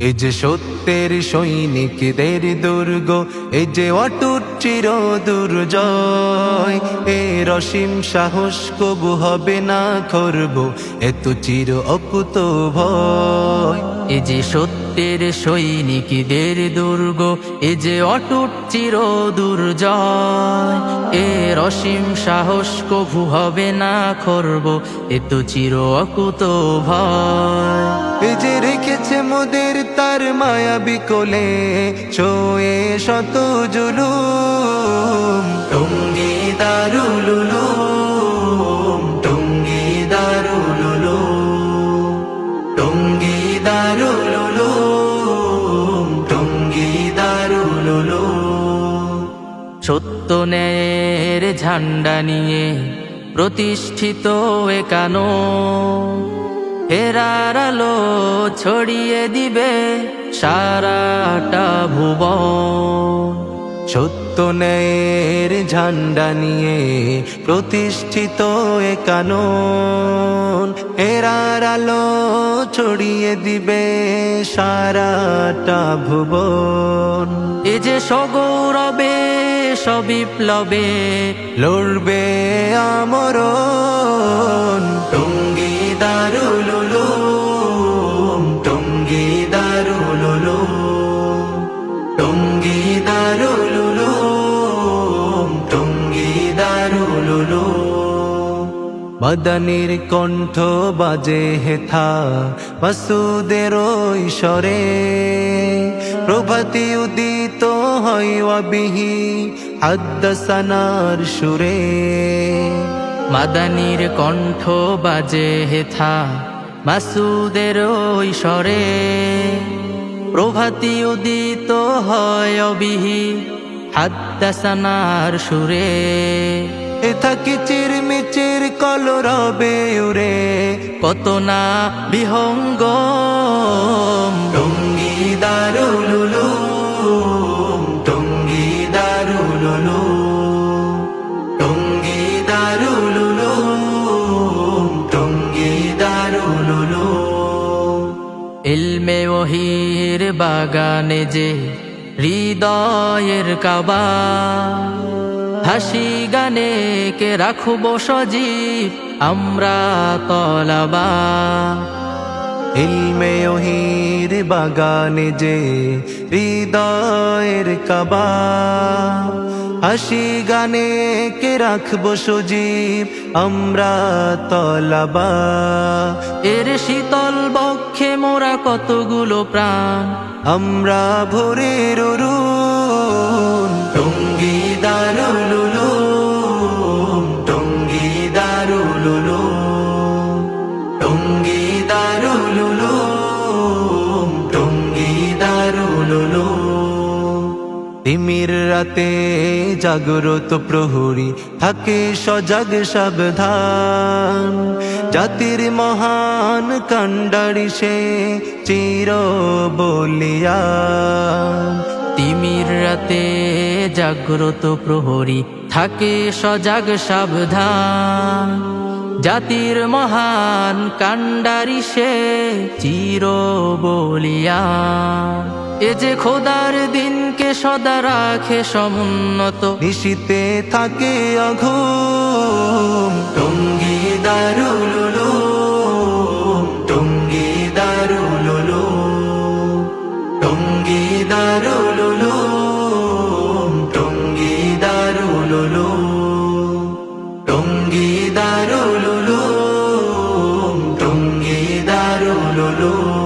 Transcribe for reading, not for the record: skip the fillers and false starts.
এই যে সত্যের সৈনিকদের দুর্গ, এই যে অটুট চির দুর্জয়, এ অসীম সাহস কবু হবে না খর্ব, এত চির অকুত ভয়। এ যে সত্যের সৈনিকদের দুর্গ, এ যে অটুট চির দুর্জয়, এর অসীম সাহস কভু হবে না খর্ব, এ তো চির অকুত ভয়। এ যে রেখেছে মোদের তার মায়াবী কোলে, ছোয়ে শত জুলুম, টঙ্গী দারুল উলুম, টঙ্গী দারুল উলুম, টঙ্গী দারুল উলুম, টঙ্গী দারুল উলুম। সত্য ন্যায়ের ঝান্ডা নিয়ে প্রতিষ্ঠিত একানো, হেরার আলো ছড়িয়ে দিবে সারাটা ভুবন। সত্য ন্যায়ের ঝান্ডা নিয়ে প্রতিষ্ঠিত এ কানন, এরার আলো ছড়িয়ে দিবে সারাটা ভুবন। এ যে সগৌরবে সবিপ্লবে লড়বে আমরণ, টঙ্গী দারুল উলুম, টঙ্গী দারুল উলুম, টঙ্গী দারুল উলুম, টঙ্গী দারুল উলুম। মাদানির কণ্ঠ বাজে হেথা মাসুদের ঈশ্বরে, প্রভাতী উদিত হয় ওয়াবিহি হাদ্দাসানার সুরে। মাদানির কণ্ঠ বাজে হেথা মাসুদের ঈশ্বরে, প্রভাতী উদিত হয় অবিহি হাদ্দাসানার সুরে। এ থাকি চিরমিচির কলরবে উরে, কত না বিহঙ্গম, টঙ্গী দারুল উলুম, টঙ্গী দারুল উলুম, টঙ্গী দারুল উলুম, টঙ্গী দারুল উলুম। ইলমে ওহির বাগানে যে হৃদয়ের কাবা, হাসি গানে কে রাখব সজীব আমরা তলাবা। ইলমে ওহির বাগানে যে হৃদয়ের কাবা, হাসি গানে কে রাখব সজীব আমরা তলাবা। এর শীতল বক্ষে মোরা কতগুলো প্রাণ আমরা ভোরের অরুণ, টঙ্গী দারুল উলুম, টঙ্গী দারুল উলুম, টঙ্গী দারুল উলুম, টঙ্গী দারুল উলুম। তিমির রাতে জাগ্রত প্রহরী থাকে সজাগ সাবধান, জাতির মহান কান্ডারি সে চির বলিয়ান। তিমির রাতে জাগ্রত প্রহরী থাকে সজাগ সাবধান, জাতির মহান কান্ডারি সে চির বলিয়ান। এ যে খোদার দিনকে সদা রাখে সমুন্নত, নিশীতে থাকে অঘুম, টঙ্গী দারুল উলুম, টঙ্গী দারুল উলুম, টঙ্গী দারুল উলুম, টঙ্গী দারুল উলুম, টঙ্গী দারুল উলুম, টঙ্গী দারুল উলুম।